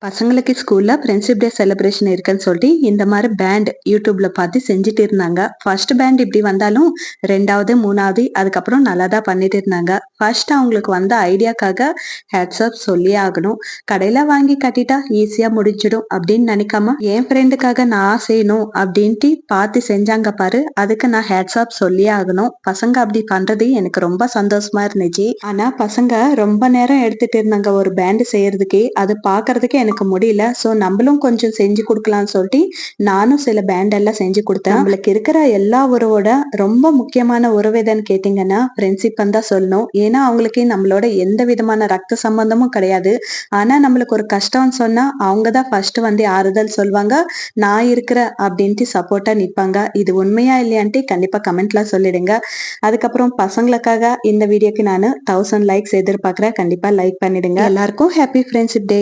பசங்களுக்கு ஸ்கூல்ல friendship day celebration இருக்குன்னு சொல்லிட்டு இந்த மாதிரி பேண்ட் யூடியூப்ல பார்த்து செஞ்சுட்டு இருந்தாங்க. ஃபர்ஸ்ட் பேண்ட் இப்படி வந்தாலும் ரெண்டாவது மூணாவது அதுக்கப்புறம் நல்லா தான் பண்ணிட்டு இருந்தாங்க. ஃபர்ஸ்ட் அவங்களுக்கு வந்த ஐடியாக்காக ஹேட்ஸ்அப் சொல்லியே ஆகணும். கடையில வாங்கி கட்டிட்டா ஈஸியா முடிஞ்சிடும் அப்படின்னு நினைக்காம என் ஃப்ரெண்டுக்காக நான் செய்யணும் அப்படின்ட்டு பார்த்து செஞ்சாங்க பாரு. அதுக்கு நான் ஹேட்ஸ்அப் சொல்லியே ஆகணும். பசங்க அப்படி பண்றது எனக்கு ரொம்ப சந்தோஷமா இருந்துச்சு. ஆனா பசங்க ரொம்ப நேரம் எடுத்துட்டு இருந்தாங்க ஒரு பேண்ட் செய்யறதுக்கே. அது பாக்குறதுக்கு எனக்கு முடியல. சோ நம்மளும் கொஞ்சம் செஞ்சு கொடுக்கலாம்னு சொல்லிட்டு நானும் சில பேண்ட் எல்லாம் செஞ்சு கொடுத்தேன். நம்மளுக்கு இருக்கிற எல்லா உறவோட ரொம்ப முக்கியமான உறவு எதுன்னு கேட்டீங்கன்னா ஃப்ரெண்ட்ஷிப் தான் சொல்லணும். ஏன்னா அவங்களுக்கு நம்மளோட எந்த விதமான ரத்த சம்பந்தமும் கிடையாது. ஆனா நம்மளுக்கு ஒரு கஷ்டம்னு சொன்னா அவங்க தான் ஃபர்ஸ்ட் வந்து ஆறுதல் சொல்லுவாங்க. நான் இருக்கிற அப்படின்ட்டு சப்போர்ட்டா நிப்பாங்க. இது உண்மையா இல்லையான்ட்டு கண்டிப்பா கமெண்ட்ல சொல்லிடுங்க. அதுக்கப்புறம் பசங்களுக்காக இந்த வீடியோக்கு நான் 1000 லைக்ஸ் எதிர்பார்க்கிறேன். கண்டிப்பா லைக் பண்ணிடுங்க. எல்லாருக்கும் ஹாப்பி ஃப்ரெண்ட்ஷிப் டே.